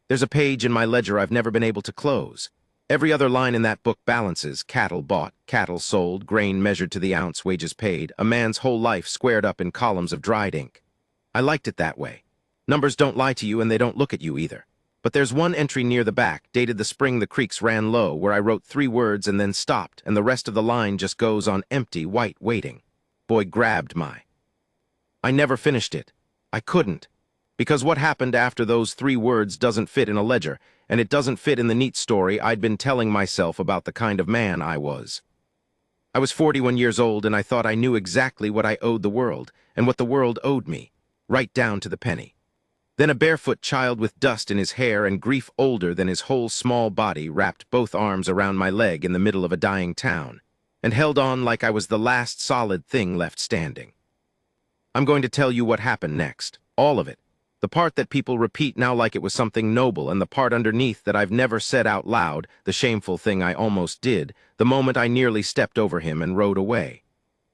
There's a page in my ledger I've never been able to close. Every other line in that book balances: cattle bought, cattle sold, grain measured to the ounce, wages paid, a man's whole life squared up in columns of dried ink. I liked it that way. Numbers don't lie to you and they don't look at you either. But there's one entry near the back, dated the spring the creeks ran low, where I wrote 3 words and then stopped, and the rest of the line just goes on empty, white, waiting. Boy grabbed my. I never finished it. I couldn't. Because what happened after those 3 words doesn't fit in a ledger, and it doesn't fit in the neat story I'd been telling myself about the kind of man I was. I was 41 years old, and I thought I knew exactly what I owed the world, and what the world owed me, right down to the penny. Then a barefoot child with dust in his hair and grief older than his whole small body wrapped both arms around my leg in the middle of a dying town, and held on like I was the last solid thing left standing. I'm going to tell you what happened next, all of it. The part that people repeat now like it was something noble, and the part underneath that I've never said out loud, the shameful thing I almost did, the moment I nearly stepped over him and rode away.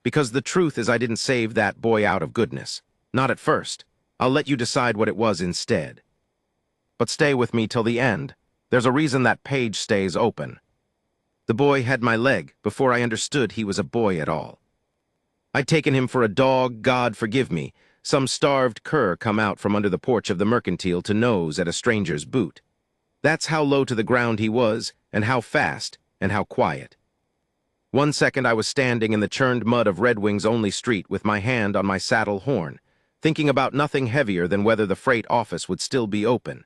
Because the truth is I didn't save that boy out of goodness. Not at first. I'll let you decide what it was instead. But stay with me till the end. There's a reason that page stays open. The boy had my leg before I understood he was a boy at all. I'd taken him for a dog, God forgive me, some starved cur come out from under the porch of the mercantile to nose at a stranger's boot. That's how low to the ground he was, and how fast, and how quiet. One second I was standing in the churned mud of Red Wing's only street with my hand on my saddle horn, thinking about nothing heavier than whether the freight office would still be open.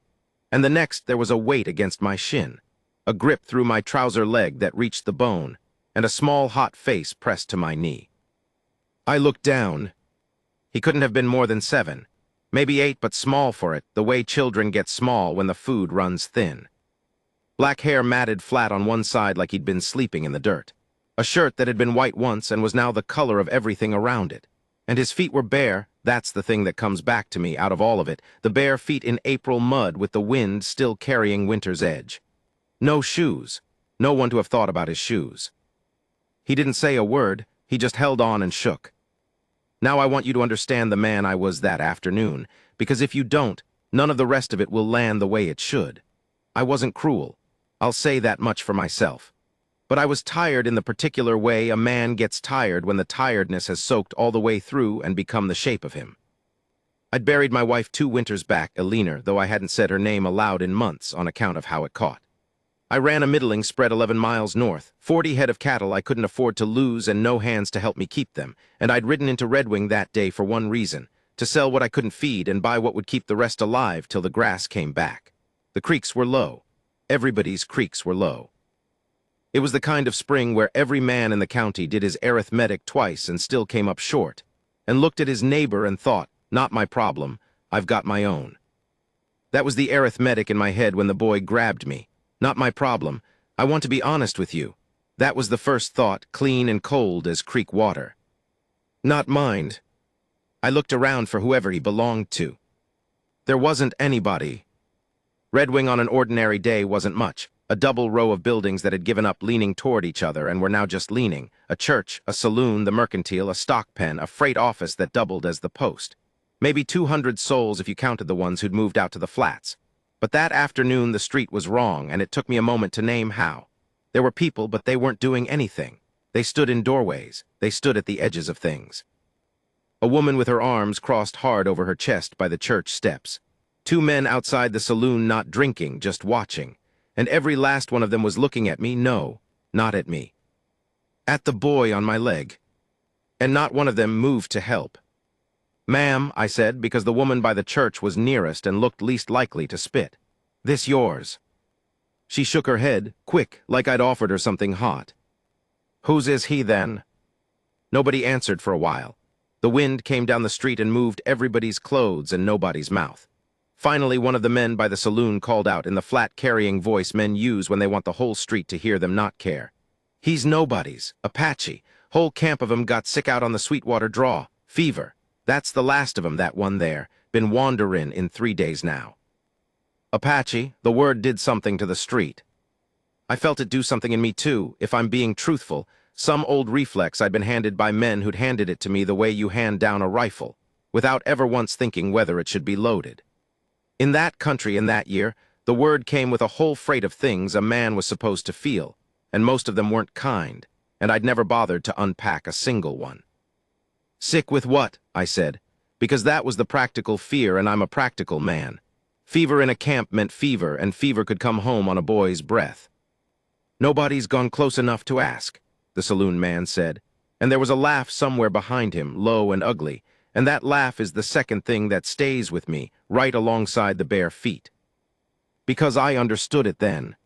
And the next there was a weight against my shin, a grip through my trouser leg that reached the bone, and a small hot face pressed to my knee. I looked down. He couldn't have been more than 7, maybe 8, but small for it, the way children get small when the food runs thin. Black hair matted flat on one side like he'd been sleeping in the dirt. A shirt that had been white once and was now the color of everything around it. And his feet were bare. That's the thing that comes back to me out of all of it, the bare feet in April mud with the wind still carrying winter's edge. No shoes. No one to have thought about his shoes. He didn't say a word, he just held on and shook. Now I want you to understand the man I was that afternoon, because if you don't, none of the rest of it will land the way it should. I wasn't cruel. I'll say that much for myself. But I was tired in the particular way a man gets tired when the tiredness has soaked all the way through and become the shape of him. I'd buried my wife 2 winters back, Elena, though I hadn't said her name aloud in months on account of how it caught. I ran a middling spread 11 miles north, 40 head of cattle I couldn't afford to lose and no hands to help me keep them, and I'd ridden into Red Wing that day for one reason, to sell what I couldn't feed and buy what would keep the rest alive till the grass came back. The creeks were low. Everybody's creeks were low. It was the kind of spring where every man in the county did his arithmetic twice and still came up short, and looked at his neighbor and thought, not my problem, I've got my own. That was the arithmetic in my head when the boy grabbed me. Not my problem. I want to be honest with you. That was the first thought, clean and cold as creek water. Not mine. I looked around for whoever he belonged to. There wasn't anybody. Red Wing on an ordinary day wasn't much. A double row of buildings that had given up leaning toward each other and were now just leaning. A church, a saloon, the mercantile, a stock pen, a freight office that doubled as the post. Maybe 200 souls if you counted the ones who'd moved out to the flats. But that afternoon the street was wrong, and it took me a moment to name how. There were people, but they weren't doing anything. They stood in doorways. They stood at the edges of things. A woman with her arms crossed hard over her chest by the church steps. 2 men outside the saloon not drinking, just watching. And every last one of them was looking at me, no, not at me. At the boy on my leg. And not one of them moved to help. "Ma'am," I said, because the woman by the church was nearest and looked least likely to spit. "This yours?" She shook her head, quick, like I'd offered her something hot. "Whose is he, then?" Nobody answered for a while. The wind came down the street and moved everybody's clothes and nobody's mouth. Finally, one of the men by the saloon called out in the flat, carrying voice men use when they want the whole street to hear them not care. "He's nobody's. Apache. Whole camp of 'em got sick out on the Sweetwater draw. Fever. That's the last of 'em, that one there. Been wanderin' in 3 days now." Apache, the word did something to the street. I felt it do something in me too, if I'm being truthful, some old reflex I'd been handed by men who'd handed it to me the way you hand down a rifle, without ever once thinking whether it should be loaded. In that country in that year, The word came with a whole freight of things a man was supposed to feel, and most of them weren't kind, and I'd never bothered to unpack a single one. Sick with what? I said, because that was the practical fear, and I'm a practical man. Fever in a camp meant fever, and fever could come home on a boy's breath. Nobody's gone close enough to ask, the saloon man said, and there was a laugh somewhere behind him, low and ugly, and that laugh is the second thing that stays with me, right alongside the bare feet. Because I understood it then.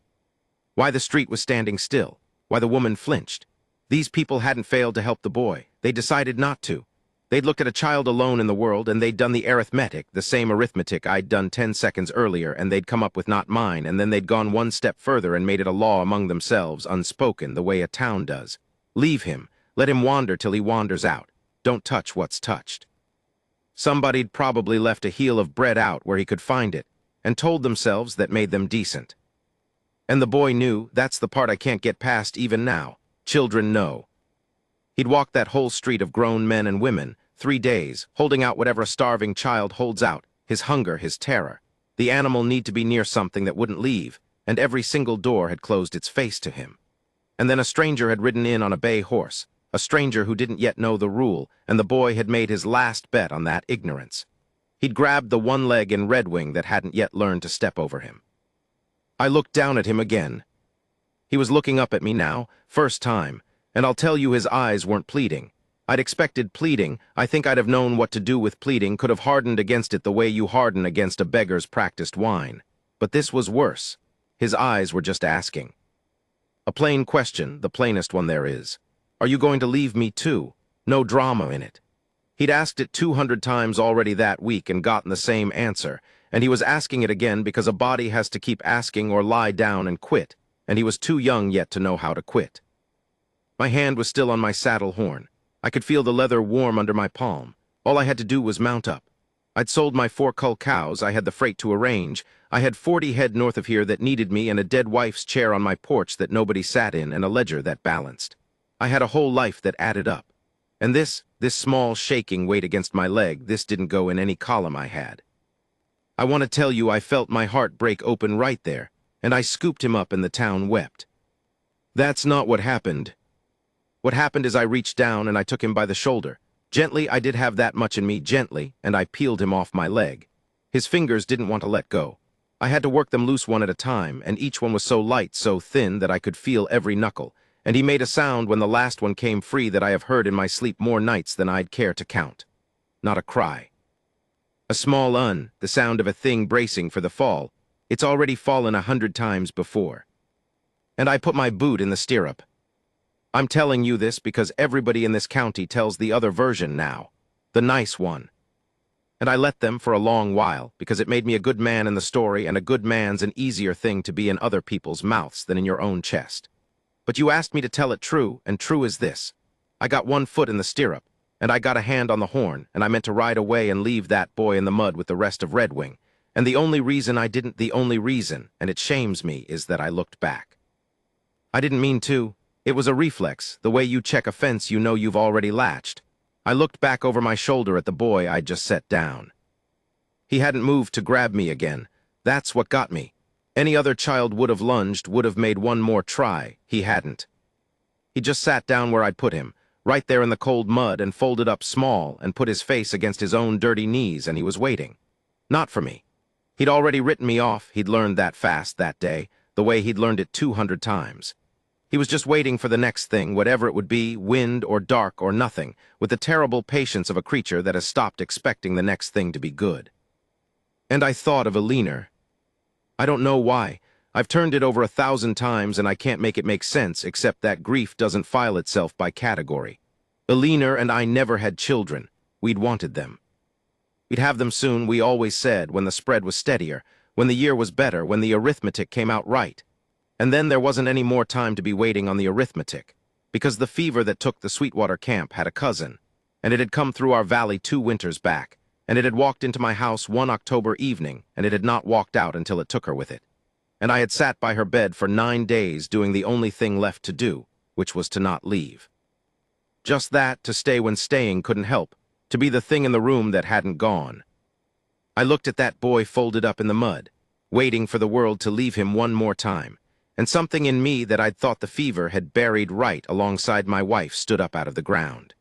Why the street was standing still, why the woman flinched. These people hadn't failed to help the boy. They decided not to. They'd looked at a child alone in the world, and they'd done the arithmetic, the same arithmetic I'd done 10 seconds earlier, and they'd come up with not mine, and then they'd gone one step further and made it a law among themselves, unspoken, the way a town does. Leave him. Let him wander till he wanders out. Don't touch what's touched. Somebody'd probably left a heel of bread out where he could find it, and told themselves that made them decent. And the boy knew. That's the part I can't get past even now. Children know. He'd walked that whole street of grown men and women, 3 days, holding out whatever a starving child holds out, his hunger, his terror. The animal need to be near something that wouldn't leave, and every single door had closed its face to him. And then a stranger had ridden in on a bay horse, a stranger who didn't yet know the rule, and the boy had made his last bet on that ignorance. He'd grabbed the one leg in Red Wing that hadn't yet learned to step over him. I looked down at him again. He was looking up at me now, first time, and I'll tell you his eyes weren't pleading. I'd expected pleading. I think I'd have known what to do with pleading, could have hardened against it the way you harden against a beggar's practiced wine. But this was worse. His eyes were just asking. A plain question, the plainest one there is. Are you going to leave me too? No drama in it. He'd asked it 200 times already that week and gotten the same answer, and he was asking it again because a body has to keep asking or lie down and quit, and he was too young yet to know how to quit. My hand was still on my saddle horn. I could feel the leather warm under my palm. All I had to do was mount up. I'd sold my 4 cull cows, I had the freight to arrange. I had 40 head north of here that needed me, and a dead wife's chair on my porch that nobody sat in, and a ledger that balanced. I had a whole life that added up. And this small shaking weight against my leg, this didn't go in any column I had. I want to tell you I felt my heart break open right there, and I scooped him up and the town wept. That's not what happened. What happened is I reached down and I took him by the shoulder. Gently, I did have that much in me, gently, and I peeled him off my leg. His fingers didn't want to let go. I had to work them loose one at a time, and each one was so light, so thin, that I could feel every knuckle, and he made a sound when the last one came free that I have heard in my sleep more nights than I'd care to count. Not a cry. A small the sound of a thing bracing for the fall. It's already fallen 100 times before. And I put my boot in the stirrup. I'm telling you this because everybody in this county tells the other version now, the nice one. And I let them for a long while because it made me a good man in the story, and a good man's an easier thing to be in other people's mouths than in your own chest. But you asked me to tell it true, and true is this. I got 1 foot in the stirrup, and I got a hand on the horn, and I meant to ride away and leave that boy in the mud with the rest of Red Wing. And the only reason I didn't, the only reason, and it shames me, is that I looked back. I didn't mean to. It was a reflex, the way you check a fence you know you've already latched. I looked back over my shoulder at the boy I'd just set down. He hadn't moved to grab me again. That's what got me. Any other child would have lunged, would have made one more try. He hadn't. He just sat down where I'd put him, right there in the cold mud, and folded up small and put his face against his own dirty knees, and he was waiting. Not for me. He'd already written me off. He'd learned that fast that day, the way he'd learned it 200 times. He was just waiting for the next thing, whatever it would be, wind or dark or nothing, with the terrible patience of a creature that has stopped expecting the next thing to be good. And I thought of Alina. I don't know why. I've turned it over 1,000 times and I can't make it make sense, except that grief doesn't file itself by category. Alina and I never had children. We'd wanted them. We'd have them soon, we always said, when the spread was steadier, when the year was better, when the arithmetic came out right. And then there wasn't any more time to be waiting on the arithmetic, because the fever that took the Sweetwater camp had a cousin, and it had come through our valley 2 winters back, and it had walked into my house one October evening, and it had not walked out until it took her with it. And I had sat by her bed for 9 days doing the only thing left to do, which was to not leave. Just that, to stay when staying couldn't help, to be the thing in the room that hadn't gone. I looked at that boy folded up in the mud. waiting for the world to leave him one more time, and something in me that I'd thought the fever had buried right alongside my wife stood up out of the ground.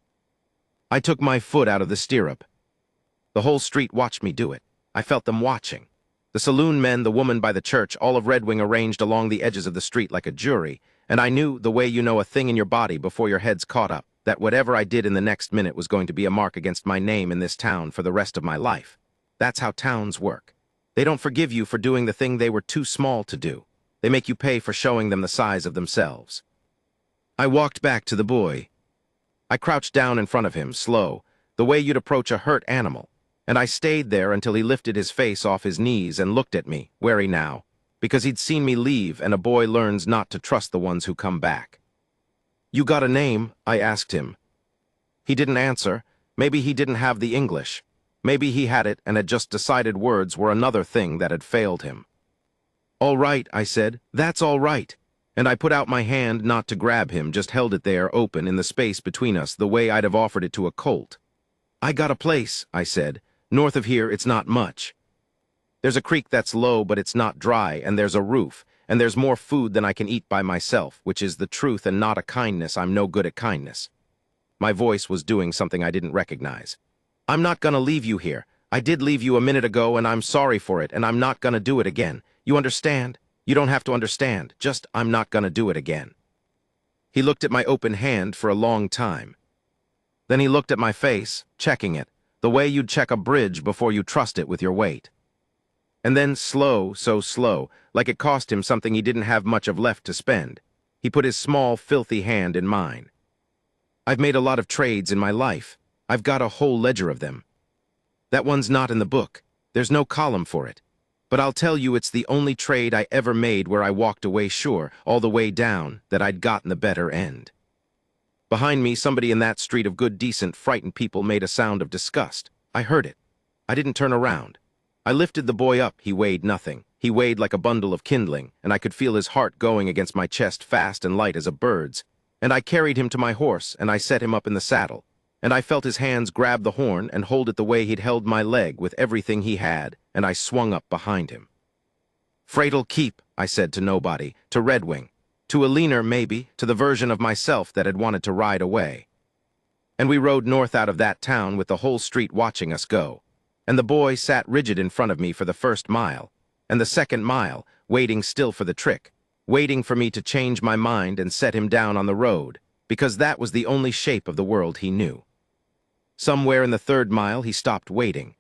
I took my foot out of the stirrup. The whole street watched me do it. I felt them watching. The saloon men, the woman by the church, all of Red Wing arranged along the edges of the street like a jury, and I knew, the way you know a thing in your body before your head's caught up, that whatever I did in the next minute was going to be a mark against my name in this town for the rest of my life. That's how towns work. They don't forgive you for doing the thing they were too small to do. They make you pay for showing them the size of themselves. I walked back to the boy. I crouched down in front of him, slow, the way you'd approach a hurt animal, and I stayed there until he lifted his face off his knees and looked at me, wary now, because he'd seen me leave, and a boy learns not to trust the ones who come back. "You got a name?" I asked him. He didn't answer. Maybe he didn't have the English. Maybe he had it and had just decided words were another thing that had failed him. "All right," I said. "That's all right." And I put out my hand not to grab him, just held it there, open, in the space between us, the way I'd have offered it to a colt. "I got a place," I said. "North of here, it's not much. There's a creek that's low, but it's not dry, and there's a roof, and there's more food than I can eat by myself, which is the truth and not a kindness. I'm no good at kindness." My voice was doing something I didn't recognize. "I'm not gonna leave you here. I did leave you a minute ago, and I'm sorry for it, and I'm not gonna do it again. You understand? You don't have to understand. Just, I'm not gonna do it again." He looked at my open hand for a long time. Then he looked at my face, checking it, the way you'd check a bridge before you trust it with your weight. And then, slow, so slow, like it cost him something he didn't have much of left to spend, he put his small, filthy hand in mine. "I've made a lot of trades in my life. I've got a whole ledger of them. That one's not in the book. There's no column for it. But I'll tell you, it's the only trade I ever made where I walked away sure, all the way down, that I'd gotten the better end." Behind me, somebody in that street of good, decent, frightened people made a sound of disgust. I heard it. I didn't turn around. I lifted the boy up. He weighed nothing. He weighed like a bundle of kindling, and I could feel his heart going against my chest, fast and light as a bird's. And I carried him to my horse, and I set him up in the saddle. And I felt his hands grab the horn and hold it the way he'd held my leg with everything he had, and I swung up behind him. "Freight'll keep," I said to nobody, to Red Wing, to a leaner maybe, to the version of myself that had wanted to ride away. And we rode north out of that town with the whole street watching us go. And the boy sat rigid in front of me for the first mile, and the second mile, waiting still for the trick, waiting for me to change my mind and set him down on the road, because that was the only shape of the world he knew. Somewhere in the third mile, he stopped waiting.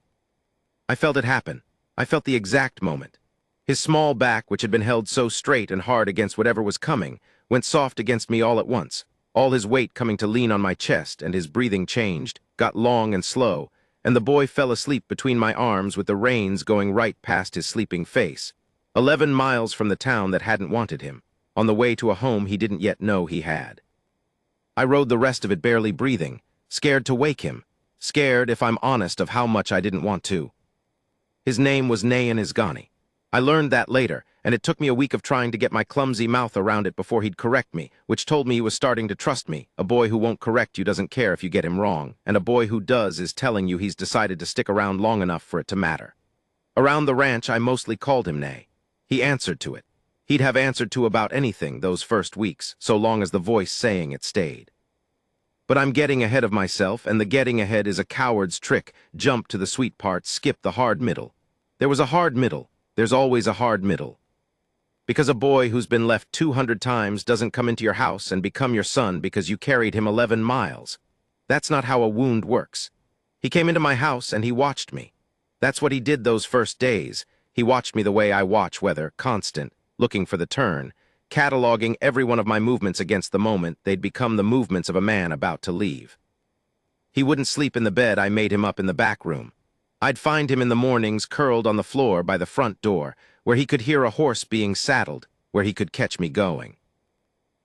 I felt it happen. I felt the exact moment. His small back, which had been held so straight and hard against whatever was coming, went soft against me all at once, all his weight coming to lean on my chest, and his breathing changed, got long and slow, and the boy fell asleep between my arms with the reins going right past his sleeping face, 11 miles from the town that hadn't wanted him, on the way to a home he didn't yet know he had. I rode the rest of it barely breathing, scared to wake him, scared, if I'm honest, of how much I didn't want to. His name was Nayan Isgani. I learned that later, and it took me a week of trying to get my clumsy mouth around it before he'd correct me, which told me he was starting to trust me. A boy who won't correct you doesn't care if you get him wrong, and a boy who does is telling you he's decided to stick around long enough for it to matter. Around the ranch, I mostly called him Nay. He answered to it. He'd have answered to about anything those first weeks, so long as the voice saying it stayed. But I'm getting ahead of myself, and the getting ahead is a coward's trick. Jump to the sweet part, skip the hard middle. There was a hard middle. There's always a hard middle. Because a boy who's been left 200 times doesn't come into your house and become your son because you carried him 11 miles. That's not how a wound works. He came into my house and he watched me. That's what he did those first days. He watched me the way I watch weather, constant, looking for the turn, cataloging every one of my movements against the moment they'd become the movements of a man about to leave. He wouldn't sleep in the bed I made him up in the back room. I'd find him in the mornings curled on the floor by the front door, where he could hear a horse being saddled, where he could catch me going.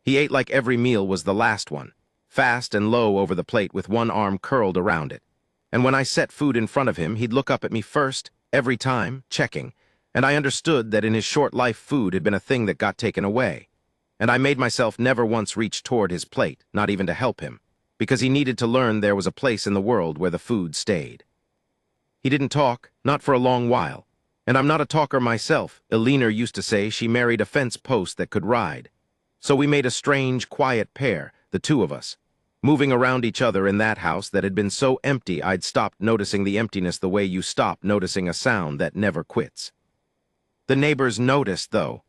He ate like every meal was the last one, fast and low over the plate with one arm curled around it. And when I set food in front of him, he'd look up at me first, every time, checking, and I understood that in his short life food had been a thing that got taken away. And I made myself never once reach toward his plate, not even to help him, because he needed to learn there was a place in the world where the food stayed. He didn't talk, not for a long while. And I'm not a talker myself. Eleanor used to say she married a fence post that could ride. So we made a strange, quiet pair, the two of us, moving around each other in that house that had been so empty I'd stopped noticing the emptiness the way you stop noticing a sound that never quits. The neighbors noticed, though.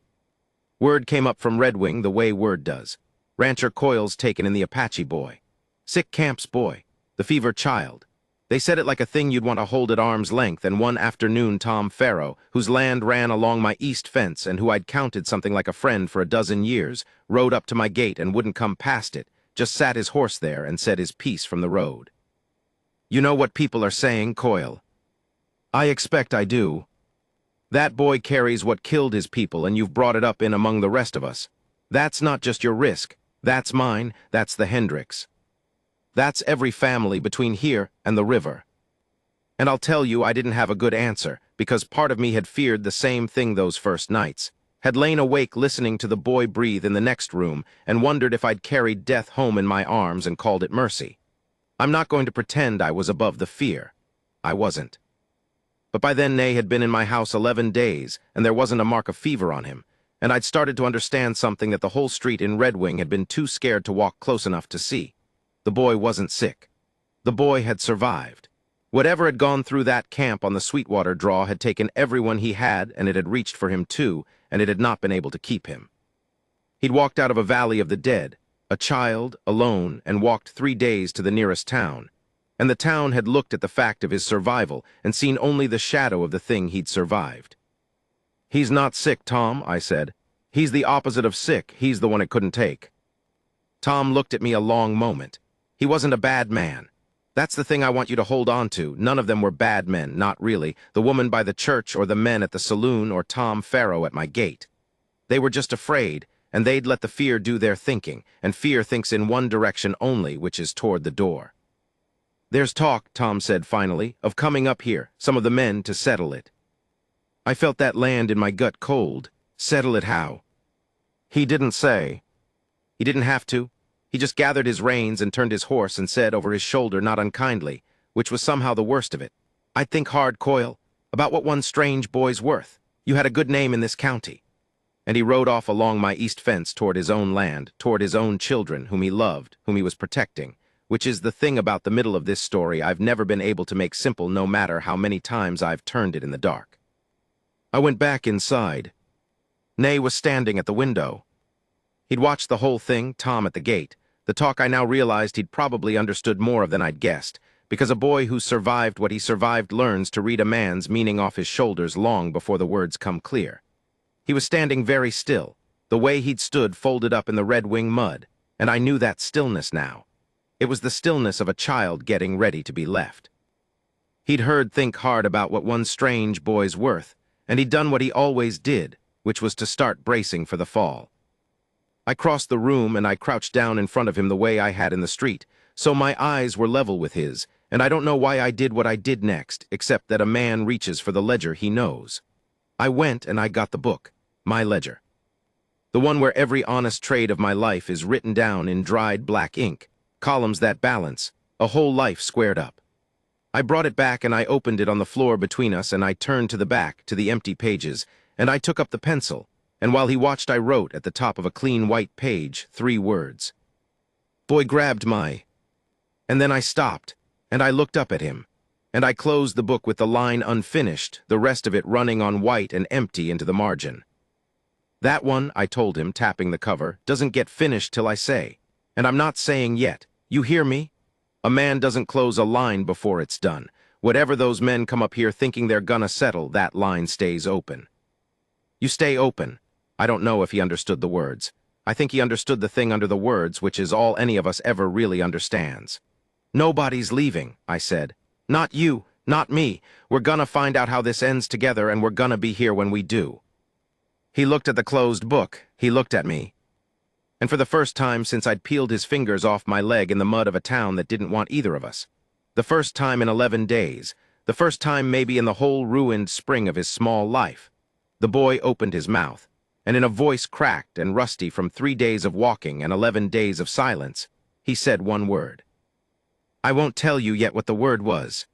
Word came up from Red Wing the way word does. Rancher Coyle's taken in the Apache boy. Sick Camp's boy. The fever child. They said it like a thing you'd want to hold at arm's length, and one afternoon Tom Farrow, whose land ran along my east fence and who I'd counted something like a friend for a dozen years, rode up to my gate and wouldn't come past it, just sat his horse there and said his piece from the road. You know what people are saying, Coyle? I expect I do. That boy carries what killed his people, and you've brought it up in among the rest of us. That's not just your risk. That's mine. That's the Hendricks. That's every family between here and the river. And I'll tell you, I didn't have a good answer, because part of me had feared the same thing those first nights, had lain awake listening to the boy breathe in the next room, and wondered if I'd carried death home in my arms and called it mercy. I'm not going to pretend I was above the fear. I wasn't. But by then Nay had been in my house 11 days, and there wasn't a mark of fever on him, and I'd started to understand something that the whole street in Red Wing had been too scared to walk close enough to see. The boy wasn't sick. The boy had survived. Whatever had gone through that camp on the Sweetwater draw had taken everyone he had, and it had reached for him too, and it had not been able to keep him. He'd walked out of a valley of the dead, a child, alone, and walked 3 days to the nearest town. And the town had looked at the fact of his survival and seen only the shadow of the thing he'd survived. He's not sick, Tom, I said. He's the opposite of sick. He's the one it couldn't take. Tom looked at me a long moment. He wasn't a bad man. That's the thing I want you to hold on to. None of them were bad men, not really. The woman by the church or the men at the saloon or Tom Farrow at my gate. They were just afraid, and they'd let the fear do their thinking, and fear thinks in one direction only, which is toward the door. There's talk, Tom said finally, of coming up here, some of the men, to settle it. I felt that land in my gut cold. Settle it how? He didn't say. He didn't have to. He just gathered his reins and turned his horse and said over his shoulder not unkindly, which was somehow the worst of it, I'd think hard, Coyle, about what one strange boy's worth. You had a good name in this county. And he rode off along my east fence toward his own land, toward his own children, whom he loved, whom he was protecting, which is the thing about the middle of this story I've never been able to make simple no matter how many times I've turned it in the dark. I went back inside. Nay was standing at the window. He'd watched the whole thing, Tom at the gate. The talk I now realized he'd probably understood more of than I'd guessed, because a boy who survived what he survived learns to read a man's meaning off his shoulders long before the words come clear. He was standing very still, the way he'd stood folded up in the Red Wing mud, and I knew that stillness now. It was the stillness of a child getting ready to be left. He'd heard think hard about what one strange boy's worth, and he'd done what he always did, which was to start bracing for the fall. I crossed the room and I crouched down in front of him the way I had in the street, so my eyes were level with his, and I don't know why I did what I did next, except that a man reaches for the ledger he knows. I went and I got the book, my ledger. The one where every honest trade of my life is written down in dried black ink, columns that balance, a whole life squared up. I brought it back and I opened it on the floor between us and I turned to the back, to the empty pages, and I took up the pencil. And while he watched, I wrote at the top of a clean white page 3 words. Boy grabbed my... And then I stopped, and I looked up at him, and I closed the book with the line unfinished, the rest of it running on white and empty into the margin. That one, I told him, tapping the cover, doesn't get finished till I say. And I'm not saying yet. You hear me? A man doesn't close a line before it's done. Whatever those men come up here thinking they're gonna settle, that line stays open. You stay open. I don't know if he understood the words. I think he understood the thing under the words, which is all any of us ever really understands. Nobody's leaving, I said. Not you, not me. We're gonna find out how this ends together, and we're gonna be here when we do. He looked at the closed book. He looked at me. And for the first time since I'd peeled his fingers off my leg in the mud of a town that didn't want either of us. The first time in 11 days. The first time maybe in the whole ruined spring of his small life. The boy opened his mouth, and in a voice cracked and rusty from 3 days of walking and 11 days of silence, he said one word. I won't tell you yet what the word was.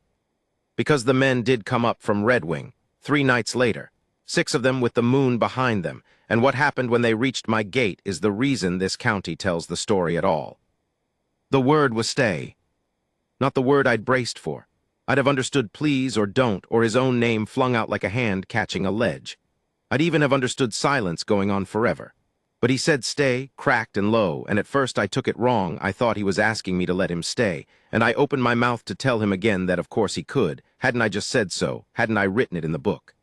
Because the men did come up from Red Wing, 3 nights later, 6 of them with the moon behind them, and what happened when they reached my gate is the reason this county tells the story at all. The word was stay. Not the word I'd braced for. I'd have understood please or don't or his own name flung out like a hand catching a ledge. I'd even have understood silence going on forever. But he said stay, cracked and low, and at first I took it wrong. I thought he was asking me to let him stay, and I opened my mouth to tell him again that of course he could. Hadn't I just said so? Hadn't I written it in the book?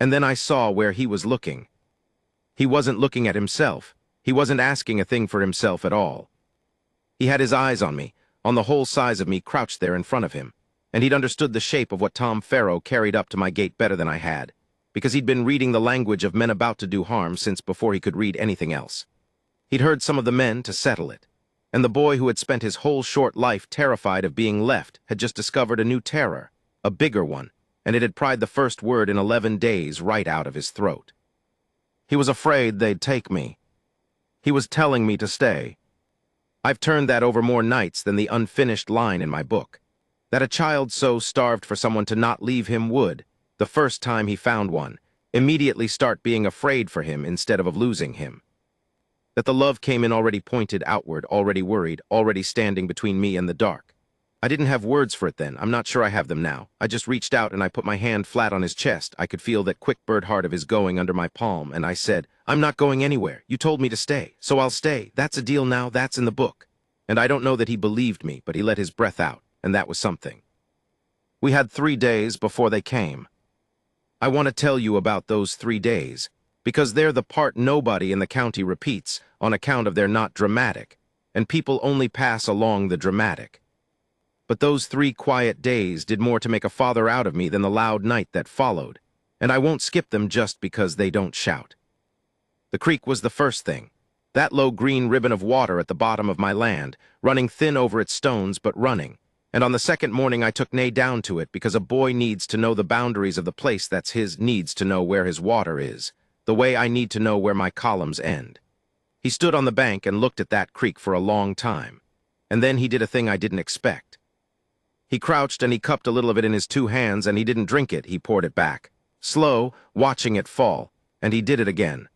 And then I saw where he was looking. He wasn't looking at himself. He wasn't asking a thing for himself at all. He had his eyes on me, on the whole size of me crouched there in front of him, and he'd understood the shape of what Tom Farrow carried up to my gate better than I had, because he'd been reading the language of men about to do harm since before he could read anything else. He'd heard some of the men to settle it, and the boy who had spent his whole short life terrified of being left had just discovered a new terror, a bigger one, and it had pried the first word in 11 days right out of his throat. He was afraid they'd take me. He was telling me to stay. I've turned that over more nights than the unfinished line in my book, that a child so starved for someone to not leave him would, the first time he found one, immediately start being afraid for him instead of losing him. That the love came in already pointed outward, already worried, already standing between me and the dark. I didn't have words for it then. I'm not sure I have them now. I just reached out and I put my hand flat on his chest. I could feel that quick bird heart of his going under my palm, and I said, I'm not going anywhere. You told me to stay, so I'll stay. That's a deal now. That's in the book. And I don't know that he believed me, but he let his breath out, and that was something. We had 3 days before they came. I want to tell you about those 3 days, because they're the part nobody in the county repeats on account of they're not dramatic, and people only pass along the dramatic. But those 3 quiet days did more to make a father out of me than the loud night that followed, and I won't skip them just because they don't shout. The creek was the first thing, that low green ribbon of water at the bottom of my land, running thin over its stones but running, and on the second morning I took Nay down to it because a boy needs to know the boundaries of the place that's his, needs to know where his water is, the way I need to know where my columns end. He stood on the bank and looked at that creek for a long time, and then he did a thing I didn't expect. He crouched and he cupped a little of it in his 2 hands, and he didn't drink it, he poured it back, slow, watching it fall, and he did it again.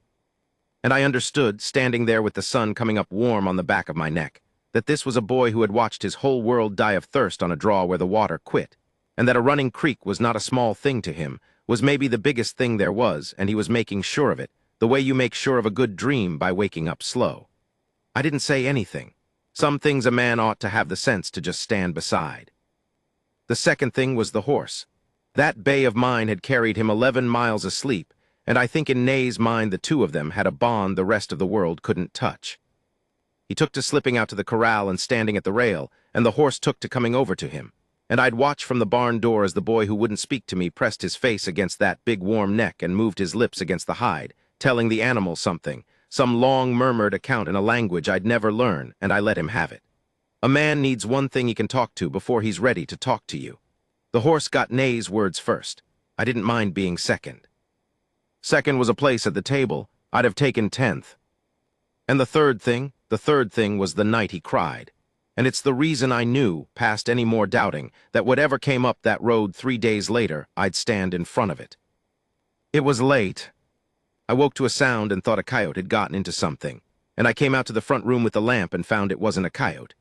And I understood, standing there with the sun coming up warm on the back of my neck, that this was a boy who had watched his whole world die of thirst on a draw where the water quit, and that a running creek was not a small thing to him, was maybe the biggest thing there was, and he was making sure of it, the way you make sure of a good dream by waking up slow. I didn't say anything. Some things a man ought to have the sense to just stand beside. The second thing was the horse. That bay of mine had carried him 11 miles asleep, and I think in Nay's mind the 2 of them had a bond the rest of the world couldn't touch. He took to slipping out to the corral and standing at the rail, and the horse took to coming over to him, and I'd watch from the barn door as the boy who wouldn't speak to me pressed his face against that big warm neck and moved his lips against the hide, telling the animal something, some long murmured account in a language I'd never learn, and I let him have it. A man needs one thing he can talk to before he's ready to talk to you. The horse got Nay's words first. I didn't mind being second. Second was a place at the table. I'd have taken 10th. And the third thing was the night he cried. And it's the reason I knew, past any more doubting, that whatever came up that road 3 days later, I'd stand in front of it. It was late. I woke to a sound and thought a coyote had gotten into something, and I came out to the front room with the lamp and found it wasn't a coyote.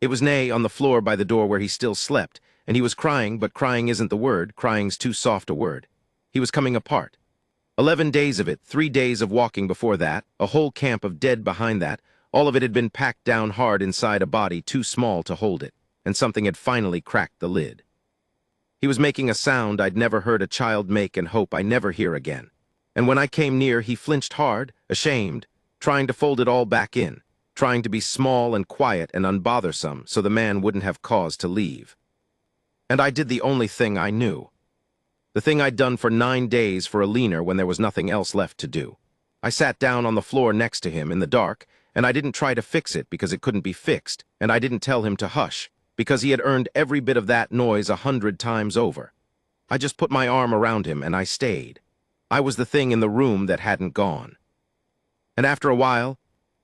It was Nay on the floor by the door where he still slept, and he was crying, but crying isn't the word, crying's too soft a word. He was coming apart. 11 days of it, 3 days of walking before that, a whole camp of dead behind that, all of it had been packed down hard inside a body too small to hold it, and something had finally cracked the lid. He was making a sound I'd never heard a child make and hope I never hear again. And when I came near, he flinched hard, ashamed, trying to fold it all back in, trying to be small and quiet and unbothersome so the man wouldn't have cause to leave. And I did the only thing I knew. The thing I'd done for 9 days for a leaner when there was nothing else left to do. I sat down on the floor next to him in the dark, and I didn't try to fix it because it couldn't be fixed, and I didn't tell him to hush, because he had earned every bit of that noise 100 times over. I just put my arm around him and I stayed. I was the thing in the room that hadn't gone. And after a while,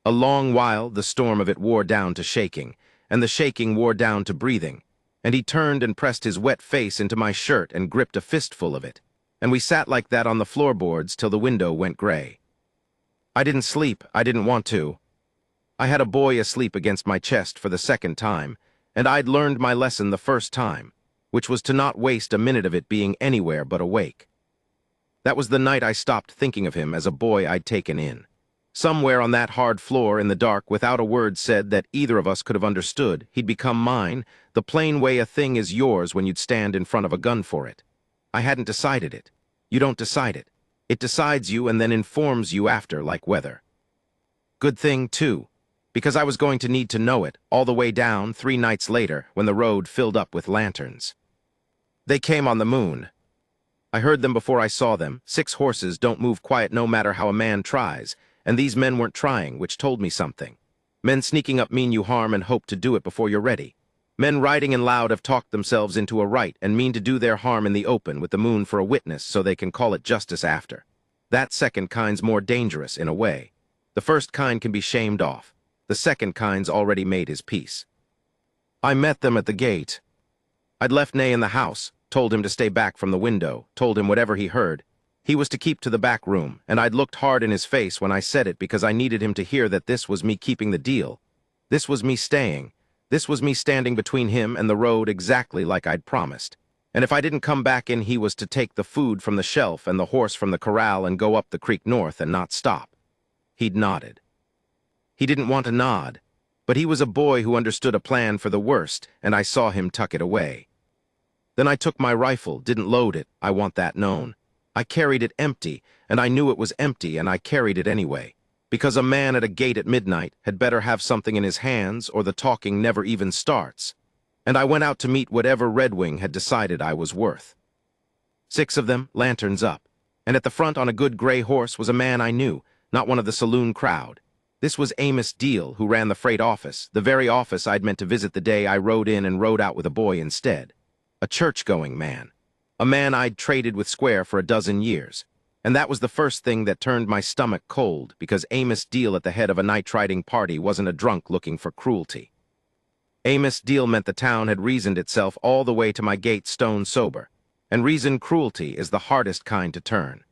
a long while, the storm of it wore down to shaking, and the shaking wore down to breathing, and he turned and pressed his wet face into my shirt and gripped a fistful of it, And we sat like that on the floorboards till the window went gray. I didn't sleep, I didn't want to. I had a boy asleep against my chest for the second time, and I'd learned my lesson the first time, which was to not waste a minute of it being anywhere but awake. That was the night I stopped thinking of him as a boy I'd taken in. Somewhere on that hard floor in the dark, without a word said that either of us could have understood, he'd become mine, the plain way a thing is yours when you'd stand in front of a gun for it. I hadn't decided it. You don't decide it. It decides you and then informs you after, like weather. Good thing, too, because I was going to need to know it all the way down 3 nights later when the road filled up with lanterns. They came on the moon. I heard them before I saw them. 6 horses don't move quiet no matter how a man tries, and these men weren't trying, which told me something. Men sneaking up mean you harm and hope to do it before you're ready. Men riding in loud have talked themselves into a right and mean to do their harm in the open with the moon for a witness so they can call it justice after. That second kind's more dangerous in a way. The first kind can be shamed off. The second kind's already made his peace. I met them at the gate. I'd left Nay in the house, told him to stay back from the window, told him whatever he heard. He was to keep to the back room, and I'd looked hard in his face when I said it because I needed him to hear that this was me keeping the deal. This was me staying. This was me standing between him and the road exactly like I'd promised. And if I didn't come back in, he was to take the food from the shelf and the horse from the corral and go up the creek north and not stop. He'd nodded. He didn't want to nod, but he was a boy who understood a plan for the worst, and I saw him tuck it away. Then I took my rifle, didn't load it, I want that known. I carried it empty, and I knew it was empty, and I carried it anyway. Because a man at a gate at midnight had better have something in his hands or the talking never even starts. And I went out to meet whatever Red Wing had decided I was worth. 6 of them, lanterns up. And at the front on a good gray horse was a man I knew, not one of the saloon crowd. This was Amos Deal, who ran the freight office, the very office I'd meant to visit the day I rode in and rode out with a boy instead. A church-going man. A man I'd traded with Square for a dozen years. And that was the first thing that turned my stomach cold, because Amos Deal at the head of a night-riding party wasn't a drunk looking for cruelty. Amos Deal meant the town had reasoned itself all the way to my gate stone sober, and reasoned cruelty is the hardest kind to turn.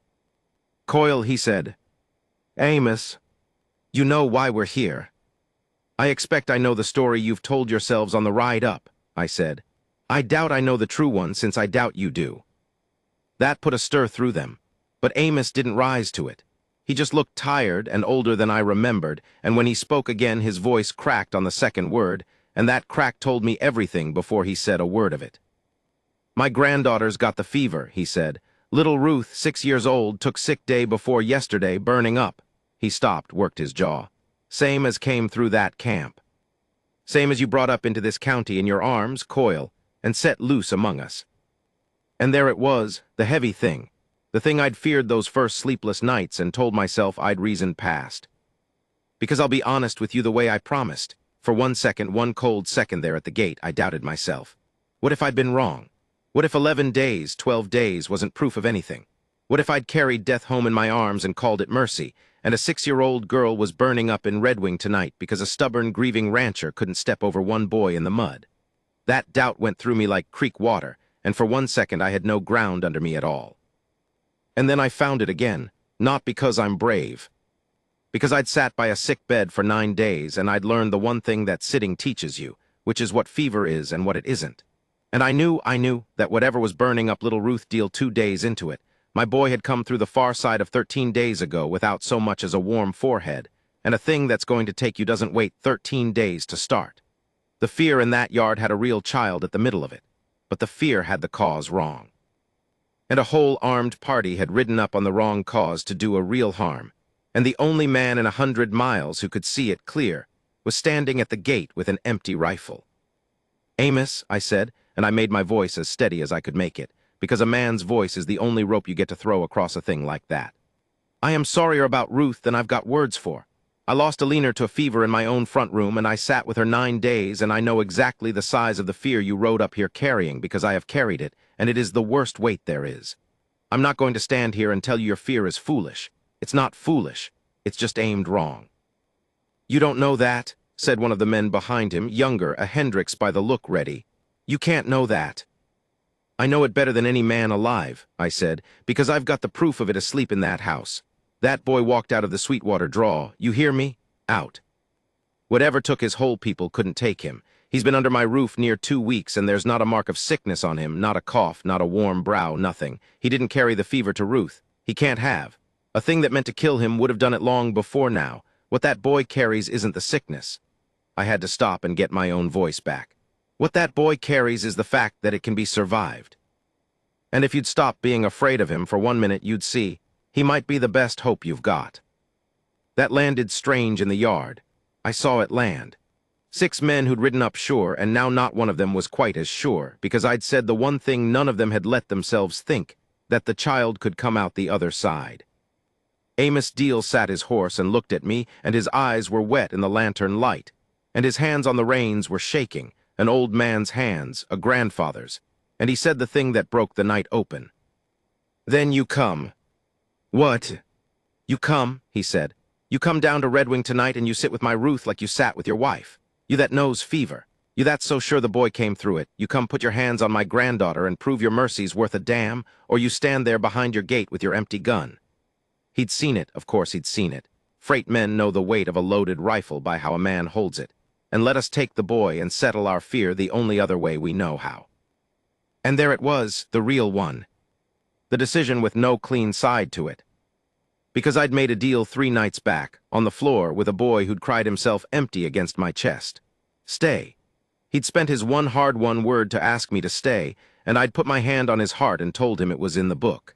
Coyle, he said, Amos, you know why we're here. I expect I know the story you've told yourselves on the ride up, I said. I doubt I know the true one since I doubt you do. That put a stir through them. But Amos didn't rise to it. He just looked tired and older than I remembered, and when he spoke again his voice cracked on the second word, and that crack told me everything before he said a word of it. My granddaughter's got the fever, he said. Little Ruth, 6 years old, took sick day before yesterday, burning up. He stopped, worked his jaw. Same as came through that camp. Same as you brought up into this county in your arms, Coyle, and set loose among us. And there it was, the heavy thing. The thing I'd feared those first sleepless nights and told myself I'd reasoned past. Because I'll be honest with you the way I promised. For 1 second, 1 cold second there at the gate, I doubted myself. What if I'd been wrong? What if 11 days, 12 days wasn't proof of anything? What if I'd carried death home in my arms and called it mercy, and a 6-year-old girl was burning up in Red Wing tonight because a stubborn, grieving rancher couldn't step over one boy in the mud? That doubt went through me like creek water, and for 1 second I had no ground under me at all. And then I found it again, not because I'm brave. Because I'd sat by a sick bed for 9 days and I'd learned the one thing that sitting teaches you, which is what fever is and what it isn't. And I knew that whatever was burning up little Ruth Deal 2 days into it, my boy had come through the far side of 13 days ago without so much as a warm forehead, and a thing that's going to take you doesn't wait 13 days to start. The fear in that yard had a real child at the middle of it, but the fear had the cause wrong. And a whole armed party had ridden up on the wrong cause to do a real harm, and the only man in 100 miles who could see it clear was standing at the gate with an empty rifle. Amos, I said, and I made my voice as steady as I could make it, because a man's voice is the only rope you get to throw across a thing like that. I am sorrier about Ruth than I've got words for. I lost a leaner to a fever in my own front room, and I sat with her 9 days, and I know exactly the size of the fear you rode up here carrying, because I have carried it, and it is the worst weight there is. I'm not going to stand here and tell you your fear is foolish. It's not foolish. It's just aimed wrong. You don't know that, said one of the men behind him, younger, a Hendricks by the look ready. You can't know that. I know it better than any man alive, I said, because I've got the proof of it asleep in that house. That boy walked out of the Sweetwater draw. You hear me? Out. Whatever took his whole people couldn't take him. He's been under my roof near 2 weeks, and there's not a mark of sickness on him, not a cough, not a warm brow, nothing. He didn't carry the fever to Ruth. He can't have. A thing that meant to kill him would have done it long before now. What that boy carries isn't the sickness. I had to stop and get my own voice back. What that boy carries is the fact that it can be survived. And if you'd stop being afraid of him for 1 minute, you'd see he might be the best hope you've got. That landed strange in the yard. I saw it land. 6 men who'd ridden up shore, and now not one of them was quite as sure, because I'd said the one thing none of them had let themselves think, that the child could come out the other side. Amos Deal sat his horse and looked at me, and his eyes were wet in the lantern light, and his hands on the reins were shaking, an old man's hands, a grandfather's, and he said the thing that broke the night open. "Then you come." "What?" "You come," he said. "You come down to Red Wing tonight and you sit with my Ruth like you sat with your wife. You that knows fever. You that so sure the boy came through it. You come put your hands on my granddaughter and prove your mercy's worth a damn, or you stand there behind your gate with your empty gun." He'd seen it, of course he'd seen it. Freight men know the weight of a loaded rifle by how a man holds it. And let us take the boy and settle our fear the only other way we know how. And there it was, the real one. The decision with no clean side to it. Because I'd made a deal 3 nights back, on the floor with a boy who'd cried himself empty against my chest. Stay. He'd spent his one hard-won word to ask me to stay, and I'd put my hand on his heart and told him it was in the book.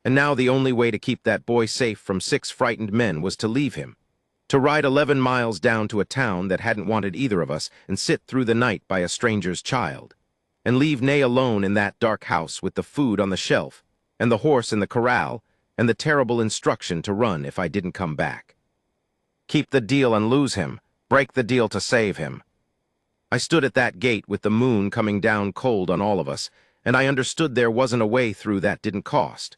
And now the only way to keep that boy safe from 6 frightened men was to leave him. To ride 11 miles down to a town that hadn't wanted either of us and sit through the night by a stranger's child. And leave Nay alone in that dark house with the food on the shelf, and the horse in the corral, and the terrible instruction to run if I didn't come back. Keep the deal and lose him. Break the deal to save him. I stood at that gate with the moon coming down cold on all of us, and I understood there wasn't a way through that didn't cost.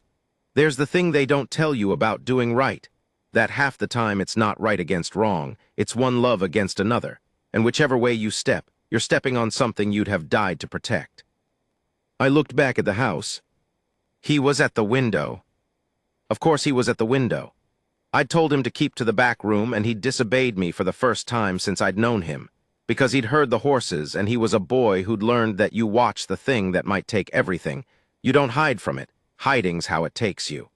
There's the thing they don't tell you about doing right, that half the time it's not right against wrong, it's one love against another, and whichever way you step, you're stepping on something you'd have died to protect. I looked back at the house. He was at the window. Of course he was at the window. I'd told him to keep to the back room, and he'd disobeyed me for the first time since I'd known him, because he'd heard the horses, and he was a boy who'd learned that you watch the thing that might take everything. You don't hide from it. Hiding's how it takes you.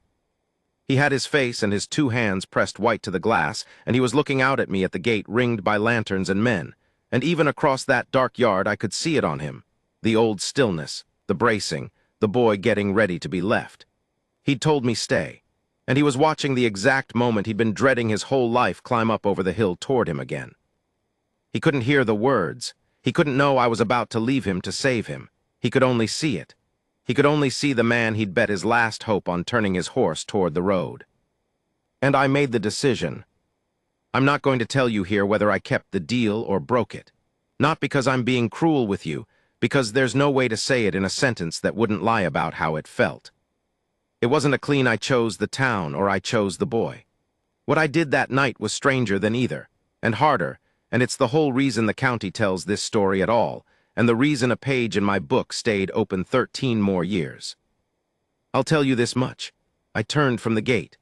He had his face and his 2 hands pressed white to the glass, and he was looking out at me at the gate ringed by lanterns and men, and even across that dark yard I could see it on him. The old stillness, the bracing, the boy getting ready to be left. He'd told me stay, and he was watching the exact moment he'd been dreading his whole life climb up over the hill toward him again. He couldn't hear the words. He couldn't know I was about to leave him to save him. He could only see it. He could only see the man he'd bet his last hope on turning his horse toward the road. And I made the decision. I'm not going to tell you here whether I kept the deal or broke it. Not because I'm being cruel with you, because there's no way to say it in a sentence that wouldn't lie about how it felt. It wasn't a clean I chose the town or I chose the boy. What I did that night was stranger than either, and harder, and it's the whole reason the county tells this story at all, and the reason a page in my book stayed open 13 more years. I'll tell you this much. I turned from the gate.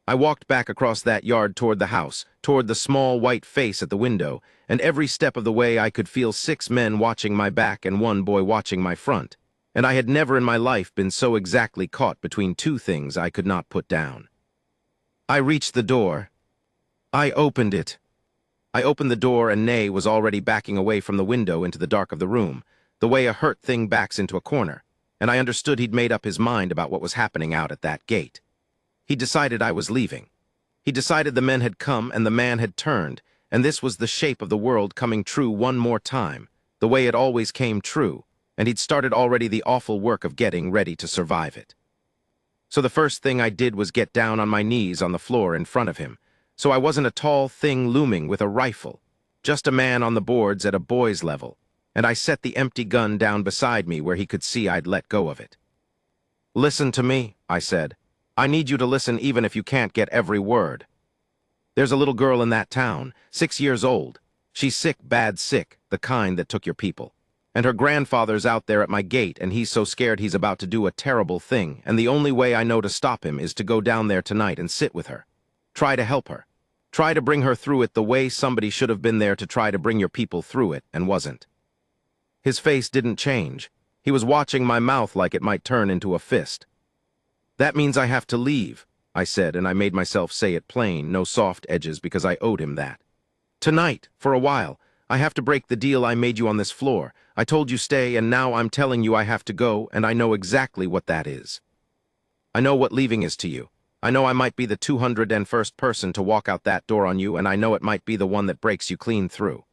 I walked back across that yard toward the house, toward the small white face at the window, and every step of the way I could feel 6 men watching my back and 1 boy watching my front, and I had never in my life been so exactly caught between 2 things I could not put down. I reached the door. I opened it. I opened the door and Nay was already backing away from the window into the dark of the room, the way a hurt thing backs into a corner, and I understood he'd made up his mind about what was happening out at that gate. He decided I was leaving. He decided the men had come and the man had turned, and this was the shape of the world coming true one more time, the way it always came true, and he'd started already the awful work of getting ready to survive it. So the first thing I did was get down on my knees on the floor in front of him, so I wasn't a tall thing looming with a rifle, just a man on the boards at a boy's level, and I set the empty gun down beside me where he could see I'd let go of it. "Listen to me," I said. "I need you to listen even if you can't get every word. There's a little girl in that town, 6 years old. She's sick, bad sick, the kind that took your people. And her grandfather's out there at my gate, and he's so scared he's about to do a terrible thing, and the only way I know to stop him is to go down there tonight and sit with her. Try to help her. Try to bring her through it the way somebody should have been there to try to bring your people through it, and wasn't. His face didn't change. He was watching my mouth like it might turn into a fist. That means I have to leave, I said, and I made myself say it plain, no soft edges, because I owed him that. Tonight, for a while, I have to break the deal I made you on this floor. I told you stay, and now I'm telling you I have to go, and I know exactly what that is. I know what leaving is to you. I know I might be the 201st person to walk out that door on you, and I know it might be the one that breaks you clean through.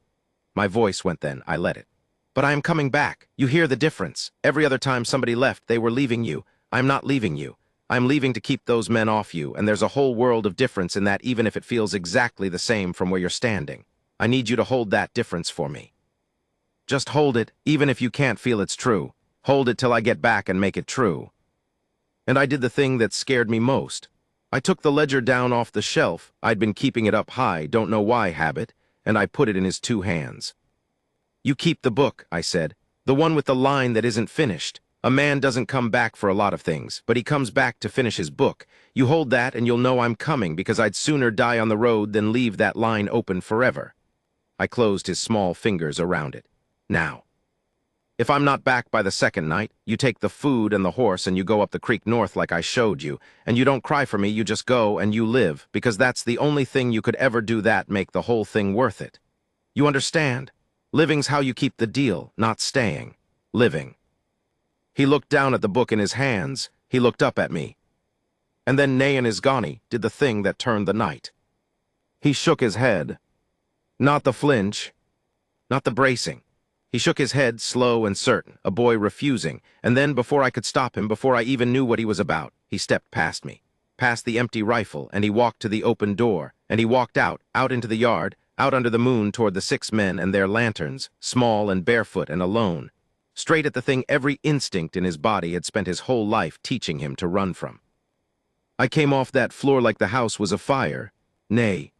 My voice went then, I let it. But I am coming back. You hear the difference. Every other time somebody left, they were leaving you. I'm not leaving you. I'm leaving to keep those men off you, and there's a whole world of difference in that, even if it feels exactly the same from where you're standing. I need you to hold that difference for me. Just hold it, even if you can't feel it's true. Hold it till I get back and make it true. And I did the thing that scared me most. I took the ledger down off the shelf. I'd been keeping it up high, don't know why habit, and I put it in his 2 hands. You keep the book, I said, the one with the line that isn't finished. A man doesn't come back for a lot of things, but he comes back to finish his book. You hold that and you'll know I'm coming, because I'd sooner die on the road than leave that line open forever. I closed his small fingers around it. Now, if I'm not back by the 2nd night, you take the food and the horse and you go up the creek north like I showed you, and you don't cry for me, you just go and you live, because that's the only thing you could ever do that make the whole thing worth it. You understand? Living's how you keep the deal, not staying. Living. He looked down at the book in his hands. He looked up at me. And then Nay and his Ghani did the thing that turned the night. He shook his head. Not the flinch. Not the bracing. He shook his head, slow and certain, a boy refusing, and then, before I could stop him, before I even knew what he was about, he stepped past me, past the empty rifle, and he walked to the open door, and he walked out into the yard, out under the moon toward the 6 men and their lanterns, small and barefoot and alone, straight at the thing every instinct in his body had spent his whole life teaching him to run from. I came off that floor like the house was afire. Nay.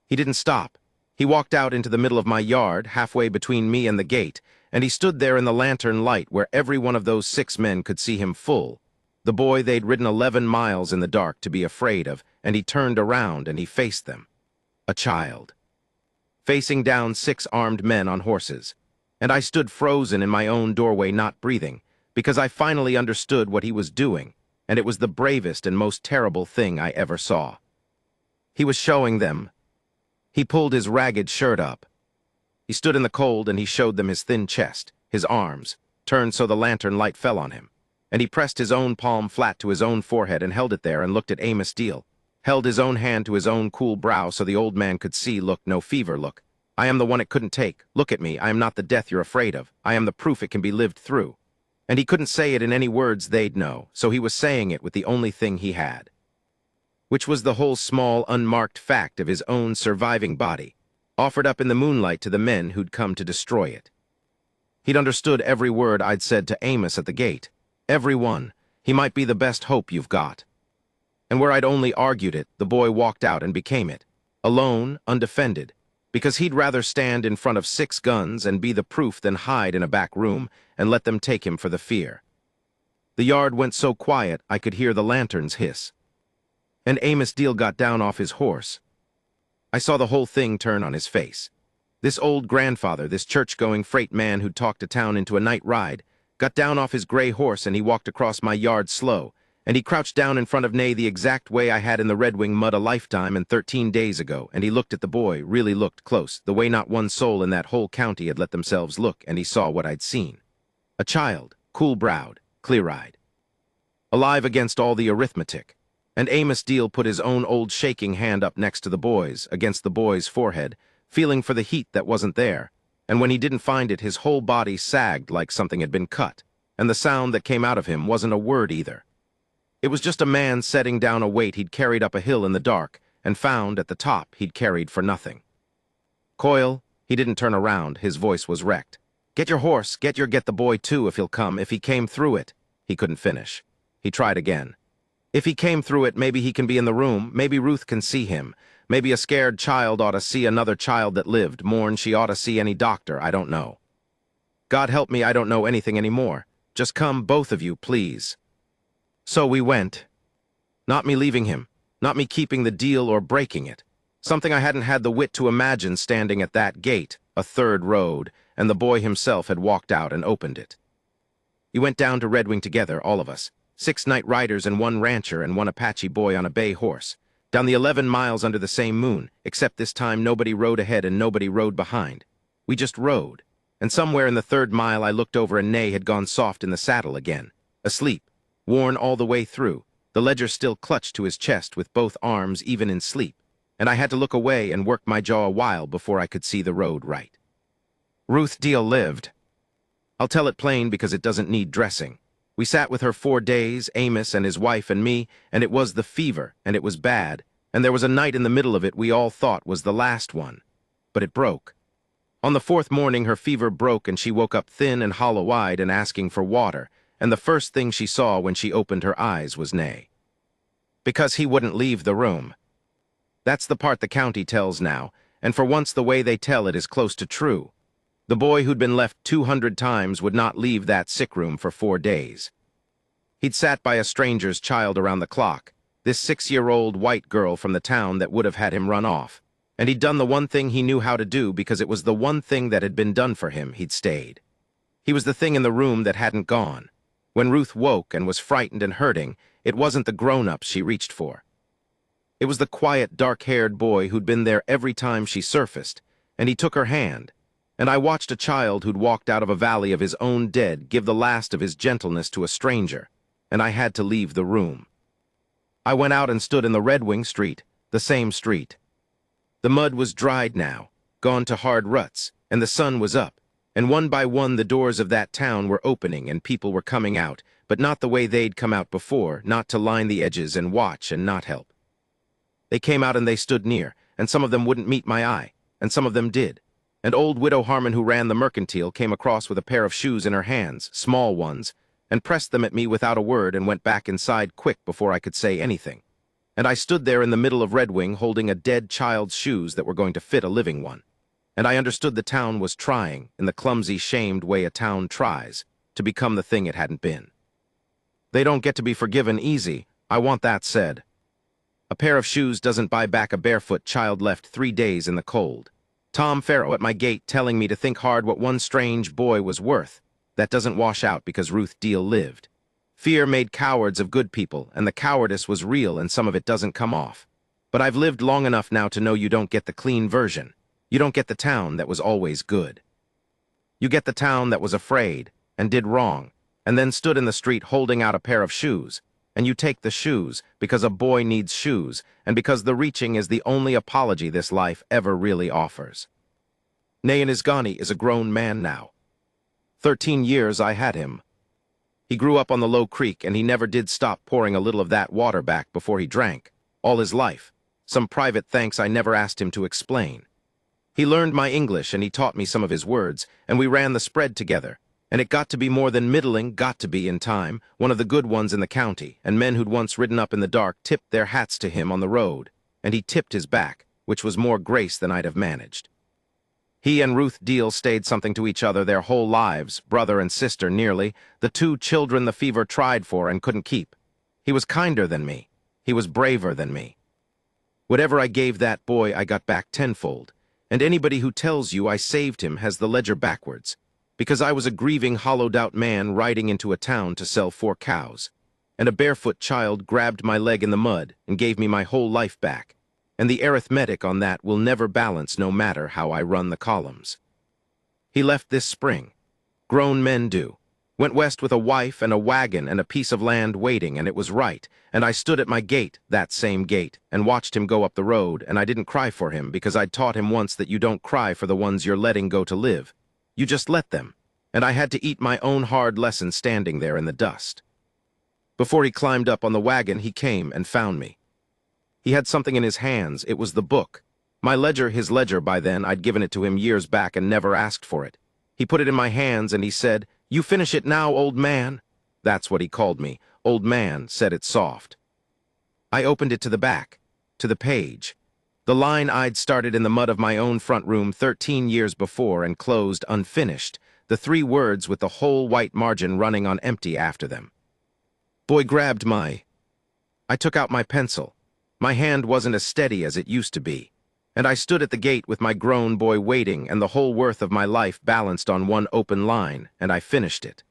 He didn't stop. He walked out into the middle of my yard, halfway between me and the gate, and he stood there in the lantern light where every one of those 6 men could see him full, the boy they'd ridden 11 miles in the dark to be afraid of, and he turned around and he faced them. A child. Facing down 6 armed men on horses. And I stood frozen in my own doorway, not breathing, because I finally understood what he was doing, and it was the bravest and most terrible thing I ever saw. He was showing them. He pulled his ragged shirt up. He stood in the cold and he showed them his thin chest, his arms, turned so the lantern light fell on him. And he pressed his own palm flat to his own forehead and held it there and looked at Amos Deal, held his own hand to his own cool brow so the old man could see, look, no fever, look. I am the one it couldn't take. Look at me. I am not the death you're afraid of. I am the proof it can be lived through. And he couldn't say it in any words they'd know, so he was saying it with the only thing he had, which was the whole small, unmarked fact of his own surviving body, offered up in the moonlight to the men who'd come to destroy it. He'd understood every word I'd said to Amos at the gate. Every one. He might be the best hope you've got. And where I'd only argued it, the boy walked out and became it. Alone, undefended, because he'd rather stand in front of 6 guns and be the proof than hide in a back room and let them take him for the fear. The yard went so quiet I could hear the lanterns hiss. And Amos Deal got down off his horse. I saw the whole thing turn on his face. This old grandfather, this church-going freight man who'd talked a town into a night ride, got down off his gray horse and he walked across my yard slow, and he crouched down in front of Nay the exact way I had in the Red Wing mud a lifetime and 13 days ago, and he looked at the boy, really looked close, the way not one soul in that whole county had let themselves look, and he saw what I'd seen. A child, cool-browed, clear-eyed. Alive against all the arithmetic. And Amos Deal put his own old shaking hand up next to the boy's, against the boy's forehead, feeling for the heat that wasn't there, and when he didn't find it, his whole body sagged like something had been cut, and the sound that came out of him wasn't a word either. It was just a man setting down a weight he'd carried up a hill in the dark, and found at the top he'd carried for nothing. Coil, he didn't turn around, his voice was wrecked. Get your horse, get the boy too if he'll come, if he came through it. He couldn't finish. He tried again. If he came through it, maybe he can be in the room, maybe Ruth can see him. Maybe a scared child ought to see another child that lived, mourn she ought to see any doctor, I don't know. God help me, I don't know anything anymore. Just come, both of you, please. So we went. Not me leaving him, not me keeping the deal or breaking it. Something I hadn't had the wit to imagine standing at that gate, a third road, and the boy himself had walked out and opened it. We went down to Red Wing together, all of us, 6 night riders and 1 rancher and 1 Apache boy on a bay horse, down the 11 miles under the same moon, except this time nobody rode ahead and nobody rode behind. We just rode, and somewhere in the 3rd mile I looked over and Nay had gone soft in the saddle again, asleep, worn all the way through, the ledger still clutched to his chest with both arms even in sleep, and I had to look away and work my jaw a while before I could see the road right. Ruth Deal lived. I'll tell it plain because it doesn't need dressing. We sat with her 4 days, Amos and his wife and me, and it was the fever, and it was bad, and there was a night in the middle of it we all thought was the last one. But it broke. On the 4th morning her fever broke and she woke up thin and hollow-eyed and asking for water, and the first thing she saw when she opened her eyes was Nay. Because he wouldn't leave the room. That's the part the county tells now, and for once the way they tell it is close to true. The boy who'd been left 200 times would not leave that sick room for 4 days. He'd sat by a stranger's child around the clock, this 6-year-old white girl from the town that would have had him run off. And he'd done the one thing he knew how to do because it was the one thing that had been done for him. He'd stayed. He was the thing in the room that hadn't gone. When Ruth woke and was frightened and hurting, it wasn't the grown-ups she reached for. It was the quiet, dark-haired boy who'd been there every time she surfaced, and he took her hand. And I watched a child who'd walked out of a valley of his own dead give the last of his gentleness to a stranger, and I had to leave the room. I went out and stood in the Red Wing street, the same street. The mud was dried now, gone to hard ruts, and the sun was up, and one by one the doors of that town were opening and people were coming out, but not the way they'd come out before, not to line the edges and watch and not help. They came out and they stood near, and some of them wouldn't meet my eye, and some of them did. And old Widow Harmon, who ran the mercantile, came across with a pair of shoes in her hands, small ones, and pressed them at me without a word and went back inside quick before I could say anything. And I stood there in the middle of Red Wing holding a dead child's shoes that were going to fit a living one. And I understood the town was trying, in the clumsy, shamed way a town tries, to become the thing it hadn't been. They don't get to be forgiven easy, I want that said. A pair of shoes doesn't buy back a barefoot child left 3 days in the cold. Tom Farrow at my gate telling me to think hard what one strange boy was worth. That doesn't wash out because Ruth Deal lived. Fear made cowards of good people, and the cowardice was real and some of it doesn't come off. But I've lived long enough now to know you don't get the clean version. You don't get the town that was always good. You get the town that was afraid, and did wrong, and then stood in the street holding out a pair of shoes. And you take the shoes, because a boy needs shoes, and because the reaching is the only apology this life ever really offers. Nayan Isgani is a grown man now. 13 years I had him. He grew up on the low creek, and he never did stop pouring a little of that water back before he drank, all his life. Some private thanks I never asked him to explain. He learned my English, and he taught me some of his words, and we ran the spread together. And it got to be more than middling, got to be in time, one of the good ones in the county, and men who'd once ridden up in the dark tipped their hats to him on the road, and he tipped his back, which was more grace than I'd have managed. He and Ruth Deal stayed something to each other their whole lives, brother and sister nearly, the 2 children the fever tried for and couldn't keep. He was kinder than me. He was braver than me. Whatever I gave that boy, I got back tenfold, and anybody who tells you I saved him has the ledger backwards. Because I was a grieving, hollowed-out man riding into a town to sell 4 cows, and a barefoot child grabbed my leg in the mud and gave me my whole life back, and the arithmetic on that will never balance no matter how I run the columns. He left this spring. Grown men do. Went west with a wife and a wagon and a piece of land waiting, and it was right, and I stood at my gate, that same gate, and watched him go up the road, and I didn't cry for him because I'd taught him once that you don't cry for the ones you're letting go to live. You just let them, and I had to eat my own hard lesson standing there in the dust. Before he climbed up on the wagon, he came and found me. He had something in his hands. It was the book. My ledger, his ledger by then, I'd given it to him years back and never asked for it. He put it in my hands and he said, "You finish it now, old man." That's what he called me. Old man, said it soft. I opened it to the back, to the page. The line I'd started in the mud of my own front room 13 years before and closed unfinished, the 3 words with the whole white margin running on empty after them. Boy grabbed my... I took out my pencil. My hand wasn't as steady as it used to be, and I stood at the gate with my grown boy waiting and the whole worth of my life balanced on one open line, and I finished it.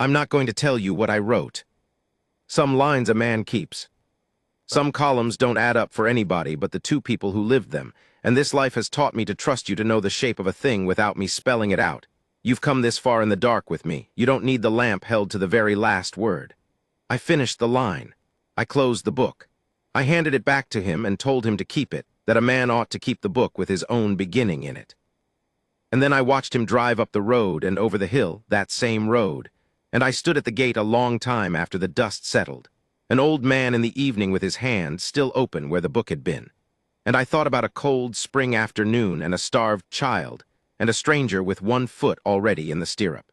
I'm not going to tell you what I wrote. Some lines a man keeps. Some columns don't add up for anybody but the 2 people who lived them, and this life has taught me to trust you to know the shape of a thing without me spelling it out. You've come this far in the dark with me. You don't need the lamp held to the very last word. I finished the line. I closed the book. I handed it back to him and told him to keep it, that a man ought to keep the book with his own beginning in it. And then I watched him drive up the road and over the hill, that same road, and I stood at the gate a long time after the dust settled, an old man in the evening with his hand still open where the book had been. And I thought about a cold spring afternoon and a starved child, and a stranger with 1 foot already in the stirrup.